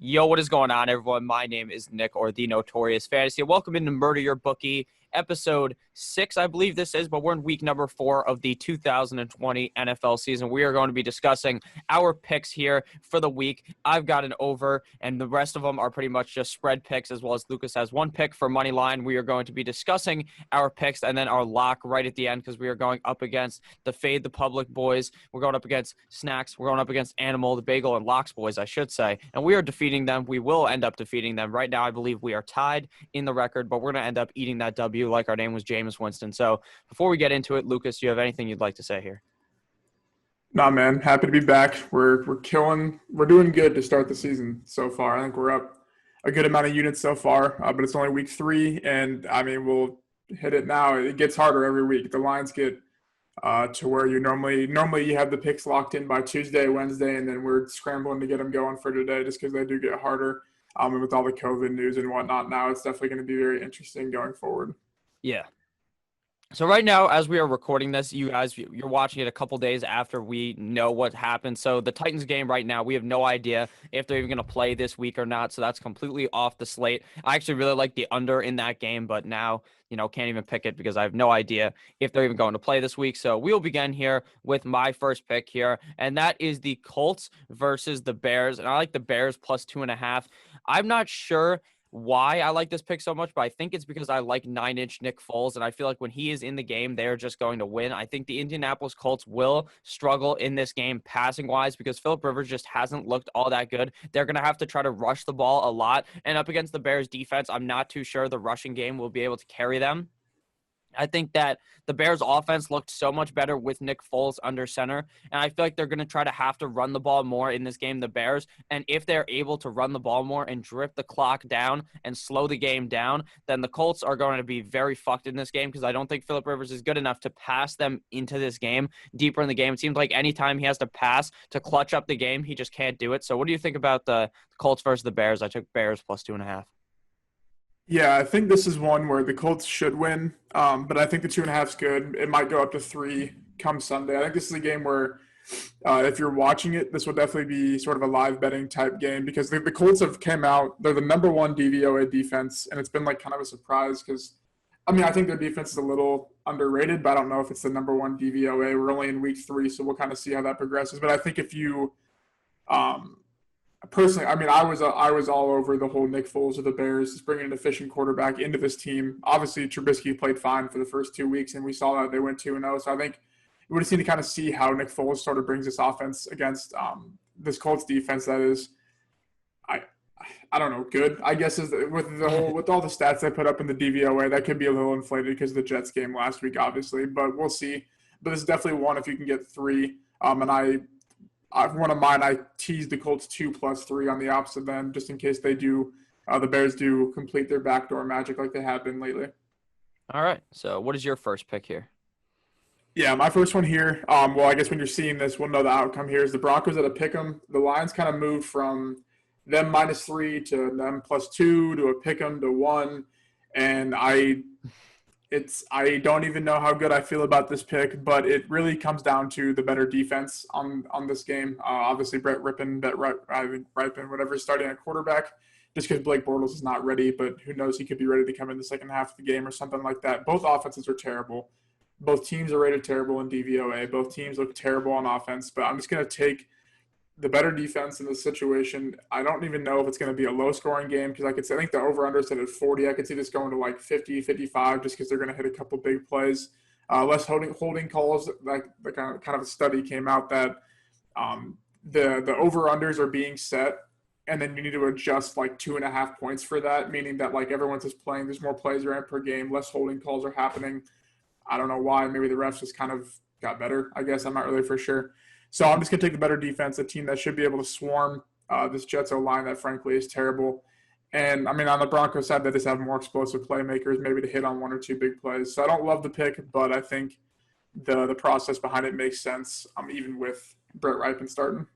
Yo, what is going on, everyone? My name is Nick, or the Notorious Fantasy. Welcome into Murder Your Bookie, episode 6, I believe this is, but we're in week number 4 of the 2020 NFL season. We are going to be discussing our picks here for the week. I've got an over, and the rest of them are pretty much just spread picks, as well as Lucas has one pick for money line. We are going to be discussing our picks and then our lock right at the end, because we are going up against the Fade the Public boys. We're going up against Snacks. We're going up against Animal, the Bagel, and Locks boys, I should say, and we are defeating them. We will end up defeating them. Right now, I believe we are tied in the record, but we're going to end up eating that W like our name was Jameis Winston. So before we get into it, Lucas, do you have anything you'd like to say here? Nah, man. Happy to be back. We're killing. We're doing good to start the season so far. I think we're up a good amount of units so far, but it's only week 3, and I mean we'll hit it now. It gets harder every week. The lines get to where you normally you have the picks locked in by Tuesday, Wednesday, and then we're scrambling to get them going for today just because they do get harder. And with all the COVID news and whatnot now, it's definitely going to be very interesting going forward. Yeah. So right now, as we are recording this, you guys, you're watching it a couple days after we know what happened. So the Titans game right now, we have no idea if they're even going to play this week or not. So that's completely off the slate. I actually really like the under in that game, but now, can't even pick it because I have no idea if they're even going to play this week. So we'll begin here with my first pick here, and that is the Colts versus the Bears. And I like the Bears plus 2.5. I'm not sure why I like this pick so much, but I think it's because I like 9-inch Nick Foles, and I feel like when he is in the game, they're just going to win. I think the Indianapolis Colts will struggle in this game passing-wise because Phillip Rivers just hasn't looked all that good. They're going to have to try to rush the ball a lot, and up against the Bears defense, I'm not too sure the rushing game will be able to carry them. I think that the Bears offense looked so much better with Nick Foles under center, and I feel like they're going to have to run the ball more in this game, the Bears, and if they're able to run the ball more and drip the clock down and slow the game down, then the Colts are going to be very fucked in this game because I don't think Phillip Rivers is good enough to pass them into this game, deeper in the game. It seems like anytime he has to pass to clutch up the game, he just can't do it. So what do you think about the Colts versus the Bears? I took Bears plus 2.5. Yeah, I think this is one where the Colts should win, but I think the 2.5 is good. It might go up to 3 come Sunday. I think this is a game where if you're watching it, this will definitely be sort of a live betting type game because the Colts have came out. They're the number 1 DVOA defense, and it's been like kind of a surprise because, I think their defense is a little underrated, but I don't know if it's the number 1 DVOA. We're only in week 3, so we'll kind of see how that progresses. But I think if you personally, I was all over the whole Nick Foles of the Bears, just bringing an efficient quarterback into this team. Obviously, Trubisky played fine for the first 2 weeks, and we saw that they went 2-0. So I think we would have seen to kind of see how Nick Foles sort of brings this offense against this Colts defense that is, I don't know, good. I guess is with all the stats they put up in the DVOA, that could be a little inflated because of the Jets game last week, obviously. But we'll see. But this is definitely one if you can get 3. One of mine, I teased the Colts 2+3 on the opposite end, just in case they do, the Bears do complete their backdoor magic like they have been lately. All right. So what is your first pick here? Yeah, my first one here, I guess when you're seeing this, we'll know the outcome here is the Broncos at a pick'em. The lines kind of moved from them -3 to them +2 to a pick'em to 1, and I don't even know how good I feel about this pick, but it really comes down to the better defense on this game. Obviously, Brett Rypien, whatever, is starting at quarterback, just because Blake Bortles is not ready, but who knows, he could be ready to come in the second half of the game or something like that. Both offenses are terrible. Both teams are rated terrible in DVOA. Both teams look terrible on offense, but I'm just going to take the better defense in this situation. I don't even know if it's going to be a low-scoring game because I think the over-under set at 40. I could see this going to like 50, 55 just because they're going to hit a couple big plays. Less holding calls. Like kind of a study came out that the over-unders are being set, and then you need to adjust like 2.5 points for that, meaning that like everyone's just playing. There's more plays ran per game. Less holding calls are happening. I don't know why. Maybe the refs just kind of got better. I guess I'm not really for sure. So I'm just going to take the better defense, a team that should be able to swarm this Jets O-line that, frankly, is terrible. And, on the Broncos side, they just have more explosive playmakers, maybe to hit on 1 or 2 big plays. So I don't love the pick, but I think the process behind it makes sense, even with Brett Rypien starting.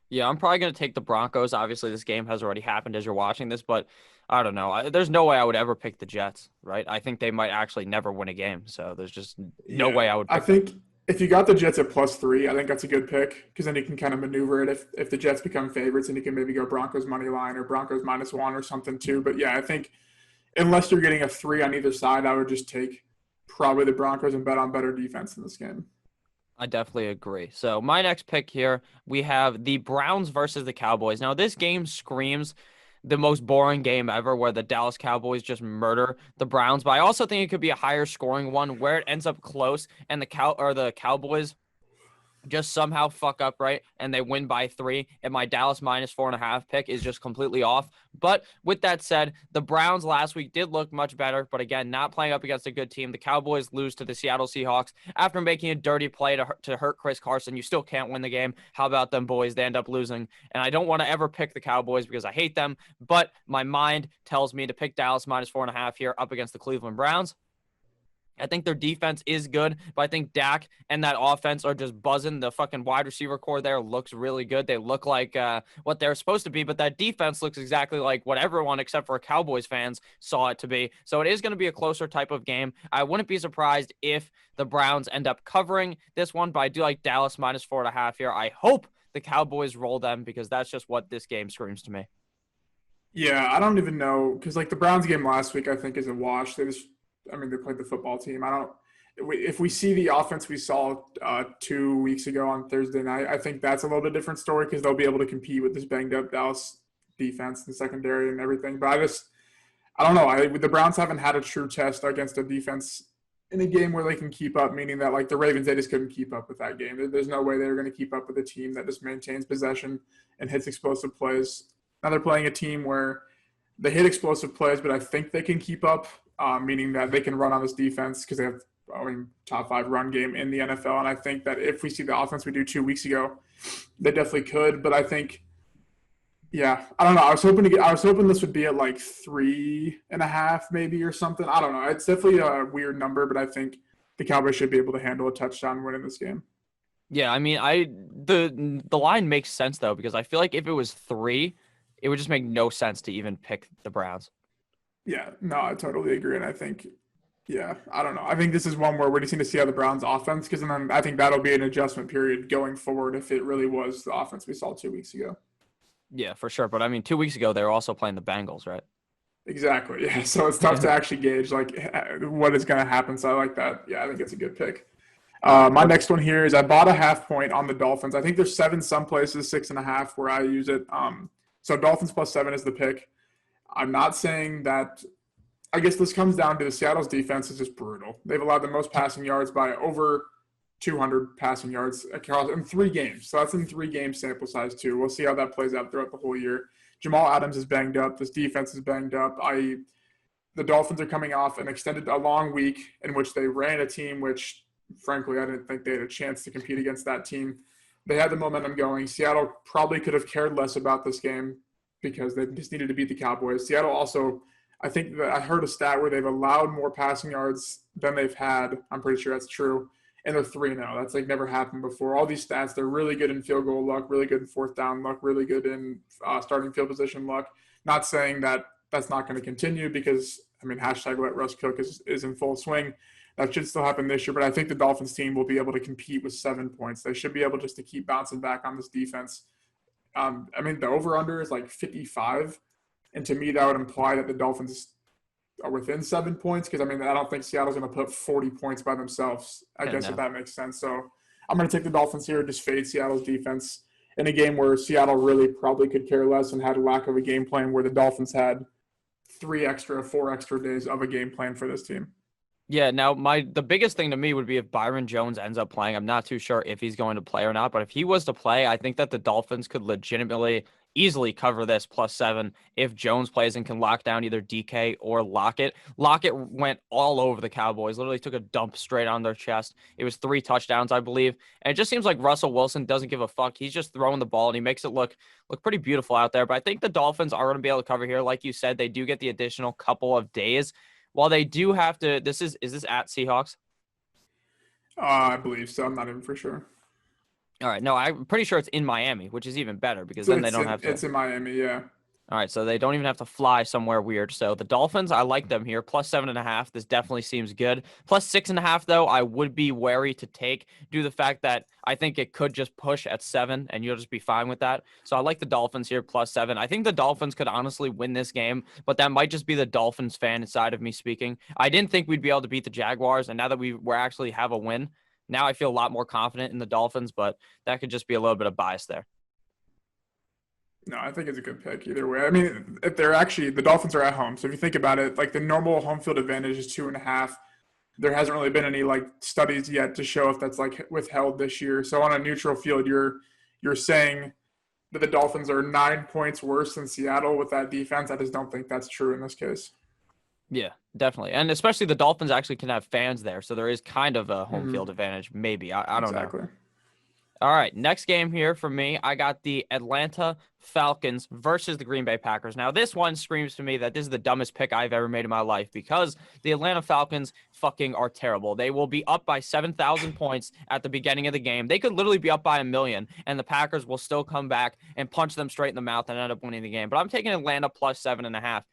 Yeah, I'm probably going to take the Broncos. Obviously, this game has already happened as you're watching this, but I don't know. There's no way I would ever pick the Jets, right? I think they might actually never win a game. So there's just no way I would pick them. If you got the Jets at +3, I think that's a good pick because then you can kind of maneuver it if the Jets become favorites and you can maybe go Broncos money line or Broncos -1 or something too. But yeah, I think unless you're getting a 3 on either side, I would just take probably the Broncos and bet on better defense in this game. I definitely agree. So my next pick here, we have the Browns versus the Cowboys. Now this game screams the most boring game ever where the Dallas Cowboys just murder the Browns, but I also think it could be a higher scoring one where it ends up close and the Cowboys just somehow fuck up, right? And they win by 3. And my Dallas -4.5 pick is just completely off. But with that said, the Browns last week did look much better. But again, not playing up against a good team. The Cowboys lose to the Seattle Seahawks after making a dirty play to hurt Chris Carson. You still can't win the game. How about them boys? They end up losing. And I don't want to ever pick the Cowboys because I hate them. But my mind tells me to pick Dallas -4.5 here up against the Cleveland Browns. I think their defense is good, but I think Dak and that offense are just buzzing. The fucking wide receiver core there looks really good. They look like what they're supposed to be, but that defense looks exactly like what everyone except for Cowboys fans saw it to be. So it is going to be a closer type of game. I wouldn't be surprised if the Browns end up covering this one, but I do like Dallas -4.5 here. I hope the Cowboys roll them because that's just what this game screams to me. Yeah, I don't even know because like the Browns game last week, I think is a wash. They played the football team. I don't. If we see the offense we saw 2 weeks ago on Thursday night, I think that's a little bit different story because they'll be able to compete with this banged up Dallas defense and secondary and everything. But I don't know. The Browns haven't had a true test against a defense in a game where they can keep up, meaning that like the Ravens, they just couldn't keep up with that game. There's no way they were going to keep up with a team that just maintains possession and hits explosive plays. Now they're playing a team where they hit explosive plays, but I think they can keep up, meaning that they can run on this defense because they have top 5 run game in the NFL. And I think that if we see the offense we do 2 weeks ago, they definitely could. But I think, yeah, I don't know. I was hoping this would be at like 3.5 maybe or something. I don't know. It's definitely a weird number, but I think the Cowboys should be able to handle a touchdown win in this game. Yeah, I mean, the line makes sense though because I feel like if it was 3, it would just make no sense to even pick the Browns. Yeah, no, I totally agree. And I think, yeah, I don't know. I think this is one where we just need to see how the Browns offense, because then I think that'll be an adjustment period going forward if it really was the offense we saw 2 weeks ago. Yeah, for sure. But I mean, 2 weeks ago, they were also playing the Bengals, right? Exactly. Yeah. So it's tough to actually gauge like what is going to happen. So I like that. Yeah, I think it's a good pick. My next one here is I bought a 0.5 point on the Dolphins. I think there's 7 some places, 6.5 where I use it. So Dolphins +7 is the pick. I'm not saying that. I guess this comes down to the Seattle's defense is just brutal. They've allowed the most passing yards by over 200 passing yards in 3 games. So that's in 3 game sample size too. We'll see how that plays out throughout the whole year. Jamal Adams is banged up. This defense is banged up. The Dolphins are coming off a long week in which they ran a team which, frankly, I didn't think they had a chance to compete against that team. They had the momentum going. Seattle probably could have cared less about this game because they just needed to beat the Cowboys. Seattle also, I think that I heard a stat where they've allowed more passing yards than they've had. I'm pretty sure that's true. And they're 3-0. That's like never happened before. All these stats, they're really good in field goal luck, really good in 4th down luck, really good in starting field position luck. Not saying that that's not going to continue because, I mean, hashtag let Russ cook is in full swing. That should still happen this year, but I think the Dolphins team will be able to compete with 7 points. They should be able just to keep bouncing back on this defense. I mean, the over-under is like 55, and to me that would imply that the Dolphins are within 7 points because, I mean, I don't think Seattle's going to put 40 points by themselves, if that makes sense. So I'm going to take the Dolphins here, just fade Seattle's defense in a game where Seattle really probably could care less and had a lack of a game plan where the Dolphins had 4 extra days of a game plan for this team. Yeah, now the biggest thing to me would be if Byron Jones ends up playing. I'm not too sure if he's going to play or not, but if he was to play, I think that the Dolphins could legitimately easily cover this +7 if Jones plays and can lock down either DK or Lockett. Lockett went all over the Cowboys, literally took a dump straight on their chest. It was 3 touchdowns, I believe. And it just seems like Russell Wilson doesn't give a fuck. He's just throwing the ball and he makes it look pretty beautiful out there. But I think the Dolphins are going to be able to cover here. Like you said, they do get the additional couple of days. While they do have to, is this at Seahawks? I believe so. I'm not even for sure. All right. No, I'm pretty sure it's in Miami, which is even better because then they don't have to. It's in Miami, yeah. All right, so they don't even have to fly somewhere weird. So the Dolphins, I like them here. Plus 7.5. This definitely seems good. Plus 6.5, though, I would be wary to take due to the fact that I think it could just push at 7, and you'll just be fine with that. So I like the Dolphins here, plus 7. I think the Dolphins could honestly win this game, but that might just be the Dolphins fan inside of me speaking. I didn't think we'd be able to beat the Jaguars, and now that we actually have a win, now I feel a lot more confident in the Dolphins, but that could just be a little bit of bias there. No, I think it's a good pick either way. I mean, if they're actually the Dolphins are at home, so if you think about it, like the normal home field advantage is 2.5. There hasn't really been any like studies yet to show if that's like withheld this year. So on a neutral field, you're saying that the Dolphins are 9 points worse than Seattle with that defense. I just don't think that's true in this case. Yeah, definitely. And especially the Dolphins actually can have fans there. So there is kind of a home Mhm. field advantage, maybe. I don't know. Exactly. All right, next game here for me, I got the Atlanta Falcons versus the Green Bay Packers. Now, this one screams to me that this is the dumbest pick I've ever made in my life because the Atlanta Falcons fucking are terrible. They will be up by 7,000 points at the beginning of the game. They could literally be up by 1,000,000, and the Packers will still come back and punch them straight in the mouth and end up winning the game. But I'm taking Atlanta plus 7.5.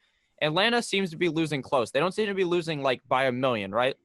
Atlanta seems to be losing close. They don't seem to be losing like by 1,000,000, right?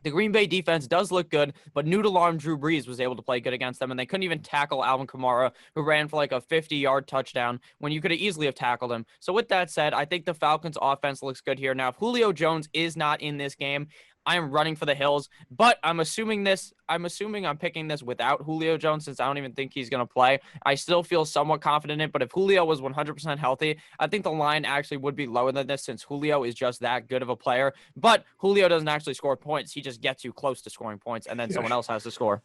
The Green Bay defense does look good, but noodle arm Drew Brees was able to play good against them, and they couldn't even tackle Alvin Kamara, who ran for like a 50-yard touchdown when you could have easily have tackled him. So with that said, I think the Falcons offense looks good here. Now, if Julio Jones is not in this game, I am running for the hills, but I'm assuming I'm picking this without Julio Jones since I don't even think he's going to play. I still feel somewhat confident in it, but if Julio was 100% healthy, I think the line actually would be lower than this since Julio is just that good of a player. But Julio doesn't actually score points. He just gets you close to scoring points, and then someone else has to score.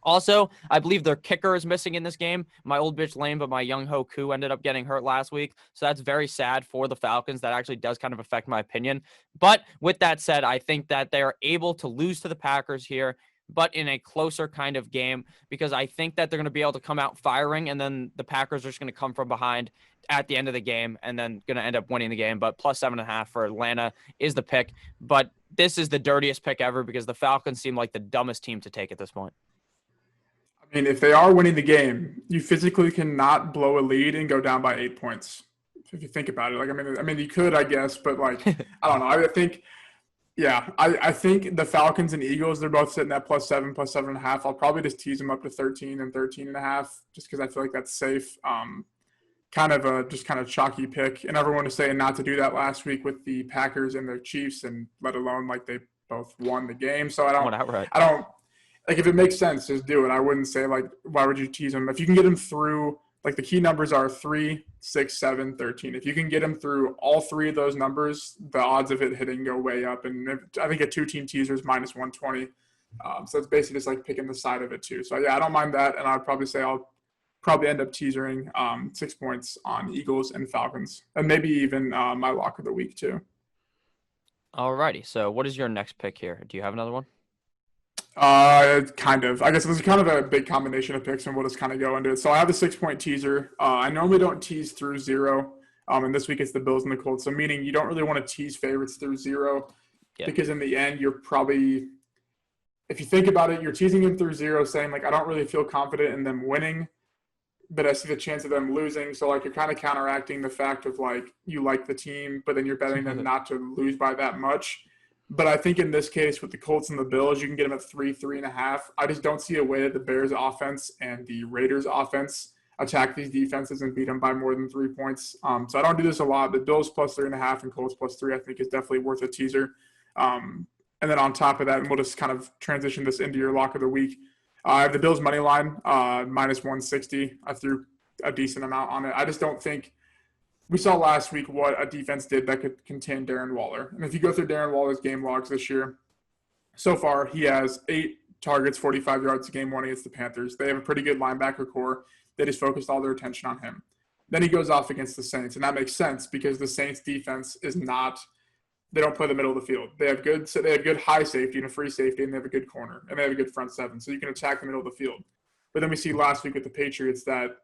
Also, I believe their kicker is missing in this game. My old bitch lame, but my young ho Koo ended up getting hurt last week. So that's very sad for the Falcons. That actually does kind of affect my opinion. But with that said, I think that they are able to lose to the Packers here, but in a closer kind of game because I think that they're going to be able to come out firing and then the Packers are just going to come from behind at the end of the game and then going to end up winning the game. But plus 7.5 for Atlanta is the pick. But this is the dirtiest pick ever because the Falcons seem like the dumbest team to take at this point. I mean, if they are winning the game, you physically cannot blow a lead and go down by 8 points. If you think about it, like I mean, you could, I guess, but like I don't know. I think, yeah, I think the Falcons and Eagles, they're both sitting at plus 7, plus 7.5. I'll probably just tease them up to 13 and 13.5, just because I feel like that's safe. Kind of a just kind of chalky pick, and everyone was saying not to do that last week with the Packers and the Chiefs, and let alone like they both won the game. So I don't. Like, if it makes sense, just do it. I wouldn't say, like, why would you tease them? If you can get them through, like, the key numbers are 3, 6, 7, 13. If you can get them through all three of those numbers, the odds of it hitting go way up. And I think a two-team teaser is minus 120. So it's basically just, like, picking the side of it, too. So, yeah, I don't mind that. And I'd probably say I'll probably end up teasering 6 points on Eagles and Falcons. And maybe even my lock of the week, too. Alrighty. So what is your next pick here? Do you have another one? Kind of. I guess it was kind of a big combination of picks, and we'll just kind of go into it. So I have a 6 point teaser. I normally don't tease through 0. And this week it's the Bills and the Colts. So meaning you don't really want to tease favorites through 0 because in the end you're probably, if you think about it, you're teasing them through 0, saying like I don't really feel confident in them winning, but I see the chance of them losing. So like you're kind of counteracting the fact of like you like the team, but then you're betting them not to lose by that much. But I think in this case with the Colts and the Bills, you can get them at 3, 3.5. I just don't see a way that the Bears offense and the Raiders offense attack these defenses and beat them by more than 3 points. So I don't do this a lot. The Bills plus 3.5 and Colts plus 3, I think is definitely worth a teaser. And then on top of that, and we'll just kind of transition this into your lock of the week. I have the Bills money line, minus 160. I threw a decent amount on it. I just don't think we saw last week what a defense did that could contain Darren Waller. And if you go through Darren Waller's game logs this year, so far he has 8 targets, 45 yards a game, 1 against the Panthers. They have a pretty good linebacker core. They just focused all their attention on him. Then he goes off against the Saints, and that makes sense because the Saints defense is not – they don't play the middle of the field. They have good high safety and a free safety, and they have a good corner, and they have a good front seven. So you can attack the middle of the field. But then we see last week with the Patriots that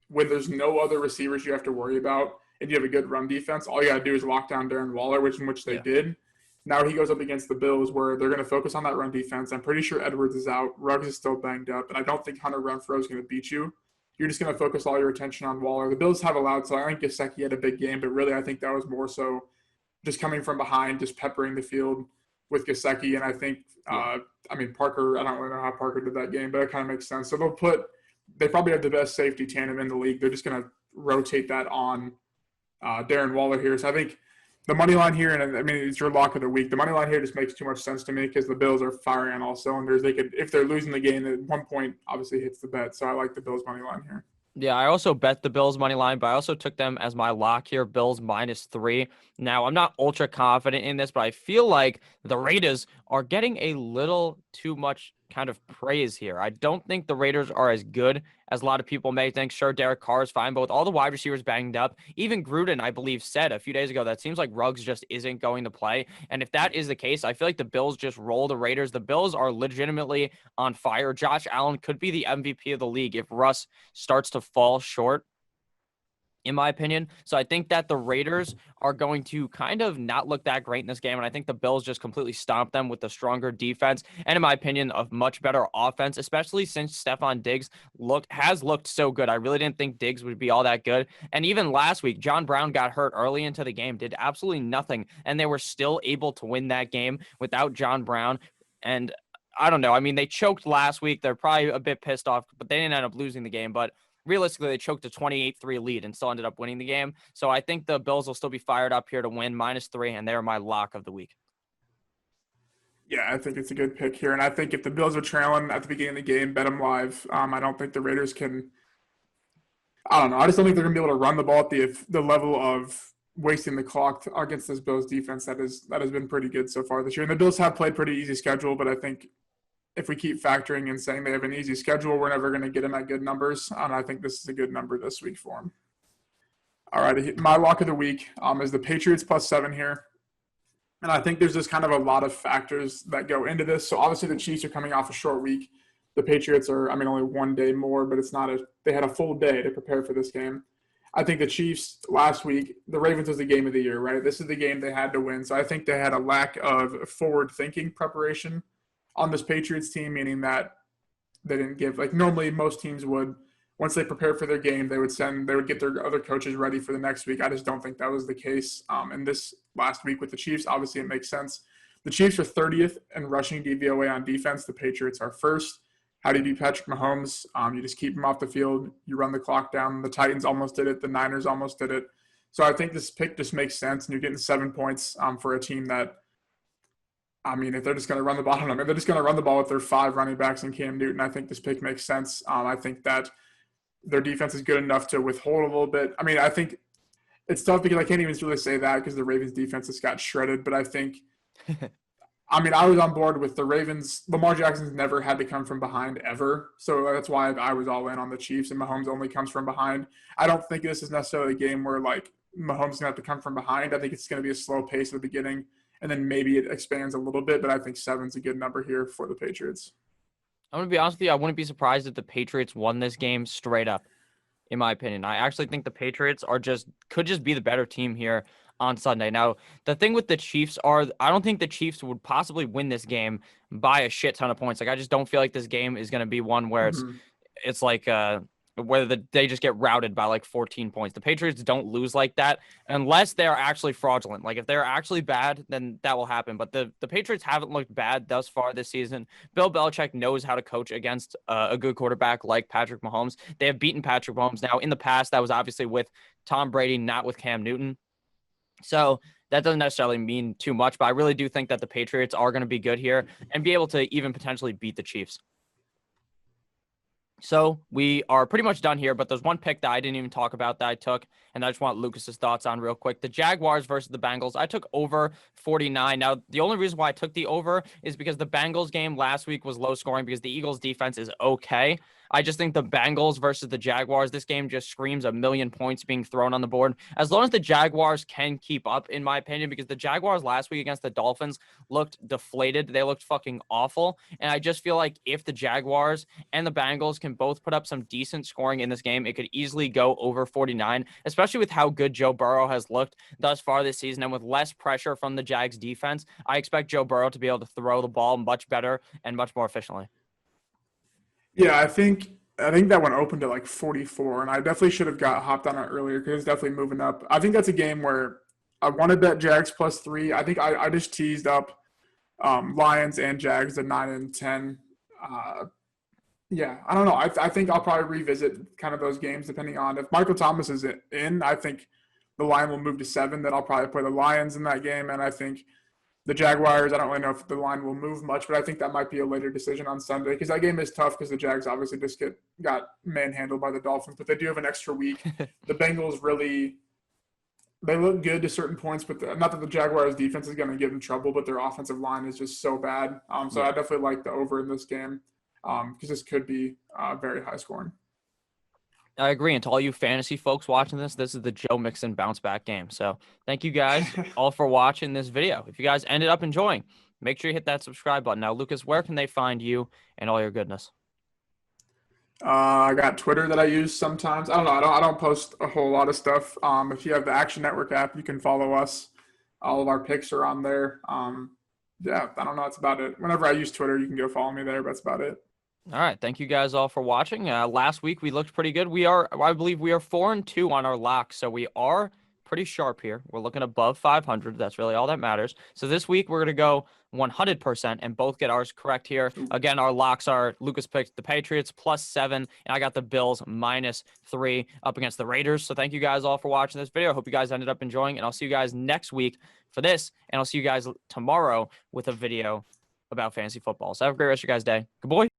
when there's no other receivers you have to worry about and you have a good run defense, all you got to do is lock down Darren Waller, which they did. Now he goes up against the Bills where they're going to focus on that run defense. I'm pretty sure Edwards is out. Ruggs is still banged up, and I don't think Hunter Renfrow is going to beat you. you're just going to focus all your attention on Waller. The Bills have allowed, so I think Gesicki had a big game, but really I think that was more so just coming from behind, just peppering the field with Gesicki. And I think, Parker, I don't really know how Parker did that game, but it kind of makes sense. So they probably have the best safety tandem in the league. They're just going to rotate that on Darren Waller here. So I think the money line here, and I mean, it's your lock of the week. The money line here just makes too much sense to me because the Bills are firing on all cylinders. They could, if they're losing the game, at one point obviously hits the bet. So I like the Bills money line here. Yeah, I also bet the Bills money line, but I also took them as my lock here, Bills -3. Now, I'm not ultra confident in this, but I feel like the Raiders are getting a little too much kind of praise here. I don't think the Raiders are as good as a lot of people may think. Sure, Derek Carr is fine, but with all the wide receivers banged up, even Gruden, I believe, said a few days ago that seems like Ruggs just isn't going to play. And if that is the case, I feel like the Bills just roll the Raiders. The Bills are legitimately on fire. Josh Allen could be the MVP of the league if Russ starts to fall short, in my opinion. So I think that the Raiders are going to kind of not look that great in this game. And I think the Bills just completely stomp them with the stronger defense. And in my opinion, a much better offense, especially since Stephon Diggs has looked so good. I really didn't think Diggs would be all that good. And even last week, John Brown got hurt early into the game, did absolutely nothing. And they were still able to win that game without John Brown. And I don't know. I mean, they choked last week. They're probably a bit pissed off, but they didn't end up losing the game. But realistically, they choked a 28-3 lead and still ended up winning the game. So I think the Bills will still be fired up here to win -3, and they're my lock of the week. Yeah, I think it's a good pick here. And I think if the Bills are trailing at the beginning of the game, bet them live. I don't think the Raiders can – I don't know. I just don't think they're going to be able to run the ball at the level of wasting the clock against this Bills defense that has been pretty good so far this year. And the Bills have played pretty easy schedule, but I think – if we keep factoring and saying they have an easy schedule, we're never going to get them at good numbers. And I think this is a good number this week for them. All right, my lock of the week is the Patriots +7 here. And I think there's just kind of a lot of factors that go into this. So obviously the Chiefs are coming off a short week. The Patriots are, only 1 day more, but they had a full day to prepare for this game. I think the Chiefs last week, the Ravens was the game of the year, right? This is the game they had to win. So I think they had a lack of forward-thinking preparation on this Patriots team, meaning that they didn't give, like normally most teams would, once they prepare for their game, they would get their other coaches ready for the next week. I just don't think that was the case. And this last week with the Chiefs, obviously it makes sense. The Chiefs are 30th in rushing DVOA on defense. The Patriots are first. How do you beat Patrick Mahomes? You just keep him off the field. You run the clock down. The Titans almost did it. The Niners almost did it. So I think this pick just makes sense, and you're getting 7 points for a team that, if they're just going to run the ball, they're just going to run the ball with their 5 running backs and Cam Newton. I think this pick makes sense. I think that their defense is good enough to withhold a little bit. I think it's tough because I can't even really say that because the Ravens defense just got shredded. But I think, I was on board with the Ravens. Lamar Jackson's never had to come from behind ever. So that's why I was all in on the Chiefs, and Mahomes only comes from behind. I don't think this is necessarily a game where Mahomes is going to have to come from behind. I think it's going to be a slow pace at the beginning. And then maybe it expands a little bit, but I think 7's a good number here for the Patriots. I'm going to be honest with you. I wouldn't be surprised if the Patriots won this game straight up, in my opinion. I actually think the Patriots could just be the better team here on Sunday. Now, the thing with the Chiefs I don't think the Chiefs would possibly win this game by a shit ton of points. I just don't feel like this game is going to be one where it's like whether they just get routed by 14 points. The Patriots don't lose like that unless they're actually fraudulent. If they're actually bad, then that will happen. But the Patriots haven't looked bad thus far this season. Bill Belichick knows how to coach against a good quarterback like Patrick Mahomes. They have beaten Patrick Mahomes. Now, in the past, that was obviously with Tom Brady, not with Cam Newton. So that doesn't necessarily mean too much, but I really do think that the Patriots are going to be good here and be able to even potentially beat the Chiefs. So we are pretty much done here, but there's one pick that I didn't even talk about that I took, and I just want Lucas's thoughts on real quick. The Jaguars versus the Bengals. I took over 49. Now, the only reason why I took the over is because the Bengals game last week was low scoring because the Eagles defense is okay. I just think the Bengals versus the Jaguars, this game just screams a million points being thrown on the board. As long as the Jaguars can keep up, in my opinion, because the Jaguars last week against the Dolphins looked deflated. They looked fucking awful. And I just feel like if the Jaguars and the Bengals can both put up some decent scoring in this game, it could easily go over 49, especially with how good Joe Burrow has looked thus far this season. And with less pressure from the Jags defense, I expect Joe Burrow to be able to throw the ball much better and much more efficiently. Yeah, I think I think that one opened at like 44, and I definitely should have got hopped on it earlier because it's definitely moving up. I think that's a game where I want to bet Jags +3. I think I just teased up Lions and Jags at 9 and 10. Yeah, I don't know. I think I'll probably revisit kind of those games depending on if Michael Thomas is in. I think the line will move to 7. Then I'll probably play the Lions in that game, and I think the Jaguars. I don't really know if the line will move much, but I think that might be a later decision on Sunday because that game is tough because the Jags obviously just got manhandled by the Dolphins, but they do have an extra week. The Bengals really. They look good to certain points, but not that the Jaguars' defense is going to give them trouble, but their offensive line is just so bad. So I definitely like the over in this game because this could be very high scoring. I agree. And to all you fantasy folks watching this is the Joe Mixon bounce back game. So thank you guys all for watching this video. If you guys ended up enjoying, make sure you hit that subscribe button. Now, Lucas, where can they find you and all your goodness? I got Twitter that I use sometimes. I don't know. I don't post a whole lot of stuff. If you have the Action Network app, you can follow us. All of our picks are on there. Yeah, I don't know. That's about it. Whenever I use Twitter, you can go follow me there. But that's about it. All right. Thank you guys all for watching. Last week we looked pretty good. I believe we are 4-2 on our locks. So we are pretty sharp here. We're looking above 500. That's really all that matters. So this week we're going to go 100% and both get ours correct here. Again, our locks are Lucas picked the Patriots +7, and I got the Bills -3 up against the Raiders. So thank you guys all for watching this video. I hope you guys ended up enjoying, and I'll see you guys next week for this, and I'll see you guys tomorrow with a video about fantasy football. So have a great rest of your guys' day. Good boy.